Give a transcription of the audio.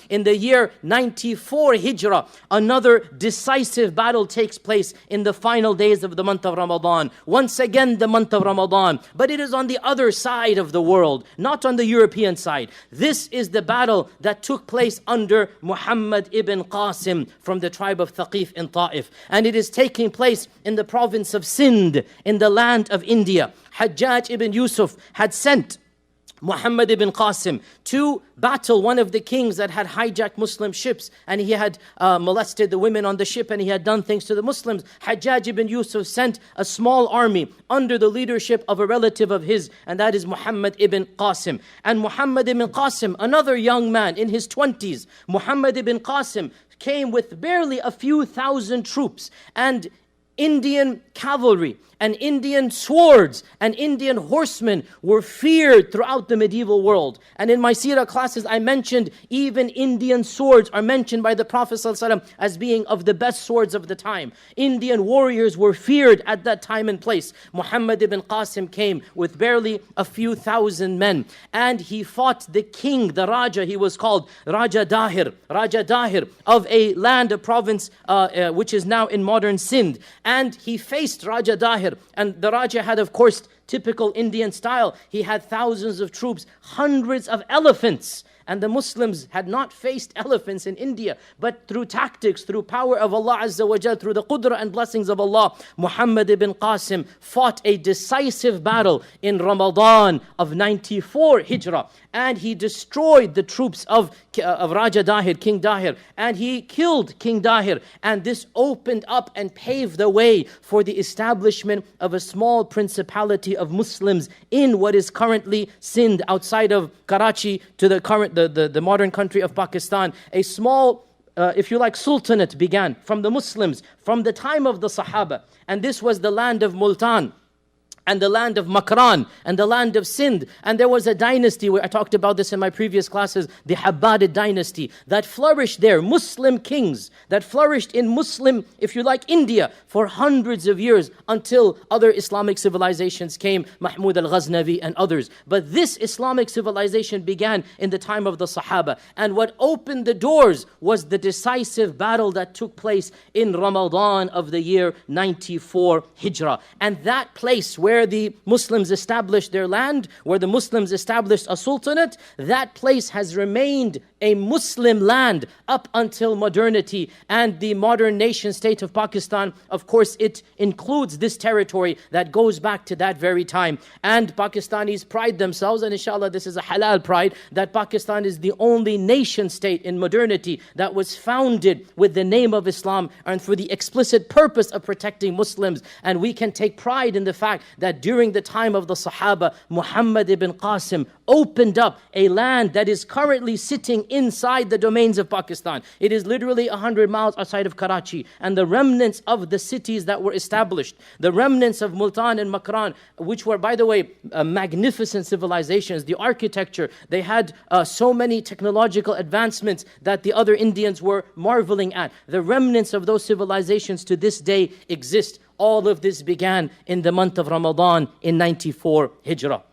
In the year 94 Hijrah, another decisive battle takes place in the final days of the month of Ramadan. Once again, the month of Ramadan, but it is on the other side of the world, not on the European side. This is the battle that took place under Muhammad ibn Qasim from the tribe of Thaqif in Ta'if. And it is taking place in the province of Sindh, in the land of India. Hajjaj ibn Yusuf had sent Muhammad ibn Qasim to battle one of the kings that had hijacked Muslim ships, and he had molested the women on the ship, and he had done things to the Muslims. Hajjaj ibn Yusuf sent a small army under the leadership of a relative of his, and that is Muhammad ibn Qasim. And Muhammad ibn Qasim, another young man in his 20s, Muhammad ibn Qasim came with barely a few thousand troops, and Indian cavalry and Indian swords and Indian horsemen were feared throughout the medieval world. And in my seerah classes, I mentioned even Indian swords are mentioned by the Prophet ﷺ as being of the best swords of the time. Indian warriors were feared at that time and place. Muhammad ibn Qasim came with barely a few thousand men, and he fought the king, the Raja, he was called Raja Dahir of a land, a province which is now in modern Sindh. And he faced Raja Dahir, and the Raja had, of course, typical Indian style. He had thousands of troops, hundreds of elephants. And the Muslims had not faced elephants in India, but through tactics, through power of Allah Azza wa Jal, through the qudra and blessings of Allah, Muhammad ibn Qasim fought a decisive battle in Ramadan of 94 Hijrah. And he destroyed the troops of Raja Dahir, King Dahir, and he killed King Dahir. And this opened up and paved the way for the establishment of a small principality of Muslims in what is currently Sindh, outside of Karachi, to the modern country of Pakistan. A small, if you like, sultanate began from the Muslims from the time of the Sahaba. And this was the land of Multan, and the land of Makran, and the land of Sindh. And there was a dynasty, where I talked about this in my previous classes, the Habadid dynasty, that flourished there, Muslim kings, that flourished in Muslim, if you like, India, for hundreds of years, until other Islamic civilizations came, Mahmud al-Ghaznavi and others. But this Islamic civilization began in the time of the Sahaba. And what opened the doors was the decisive battle that took place in Ramadan of the year 94 Hijrah. And that place where the Muslims established their land, where the Muslims established a sultanate, that place has remained a Muslim land up until modernity. And the modern nation state of Pakistan, of course, it includes this territory that goes back to that very time. And Pakistanis pride themselves, and inshallah this is a halal pride, that Pakistan is the only nation state in modernity that was founded with the name of Islam and for the explicit purpose of protecting Muslims. And we can take pride in the fact that during the time of the Sahaba, Muhammad ibn Qasim opened up a land that is currently sitting inside the domains of Pakistan. It is literally 100 miles outside of Karachi, and the remnants of the cities that were established, the remnants of Multan and Makran, which were, by the way, magnificent civilizations. The architecture, they had so many technological advancements that the other Indians were marveling at. The remnants of those civilizations to this day exist. All of this began in the month of Ramadan in 94 Hijrah.